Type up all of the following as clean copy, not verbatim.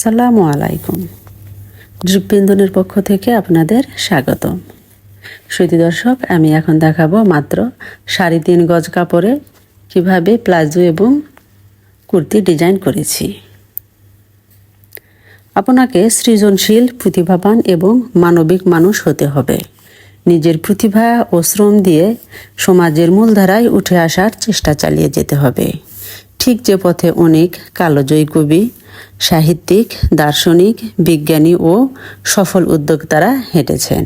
সালামু আলাইকুম। দৃপবিন্দনের পক্ষ থেকে আপনাদের স্বাগতম। সুধী দর্শক, আমি এখন দেখাবো মাত্র 3.5 গজ কাপড়ে কিভাবে প্লাজো এবং কুর্তি ডিজাইন করেছি। আপনাকে সৃজনশীল, প্রতিভাবান এবং মানবিক মানুষ হতে হবে। নিজের প্রতিভা ও শ্রম দিয়ে সমাজের মূলধারায় উঠে আসার চেষ্টা চালিয়ে যেতে হবে। ঠিক যে পথে অনেক কালজয়ী কবি, সাহিত্যিক, দার্শনিক, বিজ্ঞানী ও সফল উদ্যোক্তারা হেঁটেছেন।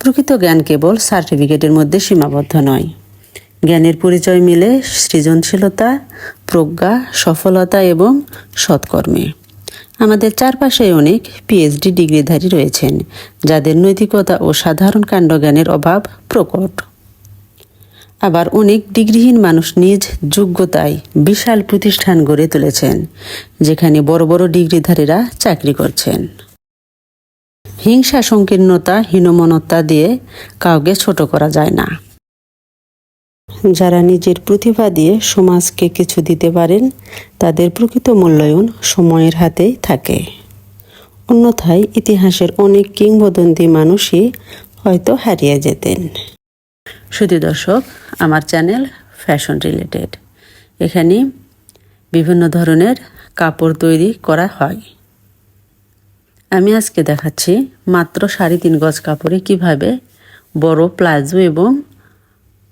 প্রকৃত জ্ঞান কেবল সার্টিফিকেটের মধ্যে সীমাবদ্ধ নয়। জ্ঞানের পরিচয় মিলে সৃজনশীলতা, প্রজ্ঞা, সফলতা এবং সৎকর্মে। আমাদের চারপাশে অনেক পিএইচডি ডিগ্রিধারী রয়েছেন, যাদের নৈতিকতা ও সাধারণ কাণ্ডজ্ঞানের অভাব প্রকট। আবার অনেক ডিগ্রিহীন মানুষ নিজ যোগ্যতায় বিশাল প্রতিষ্ঠান গড়ে তুলেছেন, যেখানে বড় বড় ডিগ্রিধারীরা চাকরি করছেন। হিংসা, সংকীর্ণতা, হীনমন্যতা দিয়ে কাউকে ছোট করা যায় না। যারা নিজের প্রতিভা দিয়ে সমাজকে কিছু দিতে পারেন, তাদের প্রকৃত মূল্যায়ন সময়ের হাতেই থাকে। অন্যথায় ইতিহাসের অনেক কিংবদন্তি মানুষই হয়তো হারিয়ে যেতেন। সুধী দর্শক, আমার চ্যানেল ফ্যাশন রিলেটেড। এখানে বিভিন্ন ধরনের কাপড় তৈরি করা হয়। আমি আজকে দেখাচ্ছি মাত্র 3.5 গজ কাপড়ে কিভাবে বড় প্লাজো এবং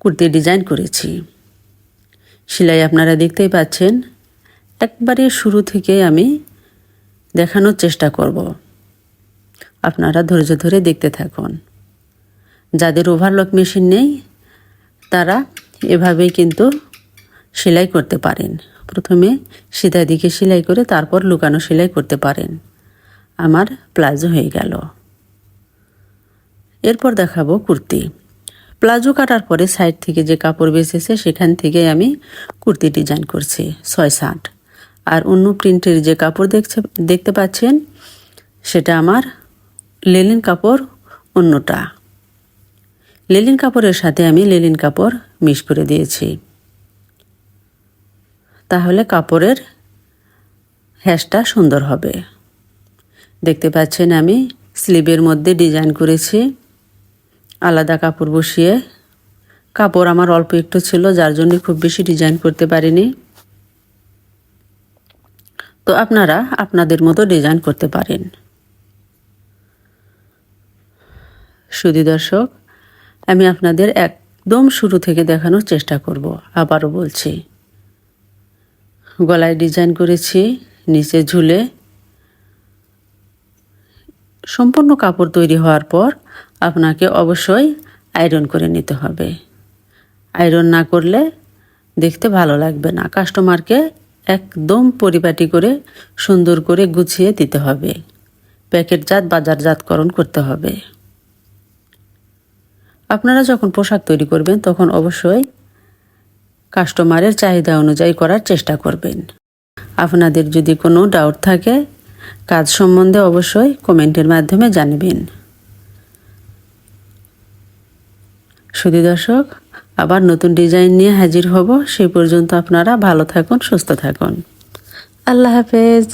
কুর্তি ডিজাইন করেছি। সেলাই আপনারা দেখতেই পাচ্ছেন। একবারে শুরু থেকে আমি দেখানোর চেষ্টা করব, আপনারা ধৈর্য ধরে দেখতে থাকুন। যাদের ওভারলক মেশিন নেই, তারা এভাবেই কিন্তু সেলাই করতে পারেন। প্রথমে সিধা দিকে সেলাই করে তারপর লুকানো সেলাই করতে পারেন। আমার প্লাজো হয়ে গেল। এরপর দেখাবো কুর্তি। প্লাজো কাটার পরে সাইড থেকে যে কাপড় বেঁচেছে সেখান থেকে আমি কুর্তি ডিজাইন করছি 6/7। আর অন্য প্রিন্টের যে কাপড় দেখতে পাচ্ছেন, সেটা আমার লেলিন কাপড়। অন্যটা লেলিন কাপড়ের সাথে আমি লেলিন কাপড় মিক্স করে দিয়েছি, তাহলে কাপড়ের হ্যাশটা সুন্দর হবে। দেখতে পাচ্ছেন আমি স্লিভের মধ্যে ডিজাইন করেছি আলাদা কাপড় বসিয়ে। কাপড় আমার অল্প একটু ছিল, যার জন্য খুব বেশি ডিজাইন করতে পারিনি। তো আপনারা আপনাদের মতো ডিজাইন করতে পারেন। সুধী দর্শক, আমি আপনাদের একদম শুরু থেকে দেখানোর চেষ্টা করব। আবারও বলছি, গলায় ডিজাইন করেছি, নিচে ঝুলে। সম্পূর্ণ কাপড় তৈরি হওয়ার পর আপনাকে অবশ্যই আয়রন করে নিতে হবে। আয়রন না করলে দেখতে ভালো লাগবে না। কাস্টমারকে একদম পরিপাটি করে সুন্দর করে গুছিয়ে দিতে হবে। প্যাকেটজাত, বাজারজাতকরণ করতে হবে। আপনারা যখন পোশাক তৈরি করবেন, তখন অবশ্যই কাস্টমারের চাহিদা অনুযায়ী করার চেষ্টা করবেন। আপনাদের যদি কোনো ডাউট থাকে কাজ সম্বন্ধে, অবশ্যই কমেন্টের মাধ্যমে জানাবেন। সুধী দর্শক, আবার নতুন ডিজাইন নিয়ে হাজির হব। সেই পর্যন্ত আপনারা ভালো থাকুন, সুস্থ থাকুন। আল্লাহ হাফেজ।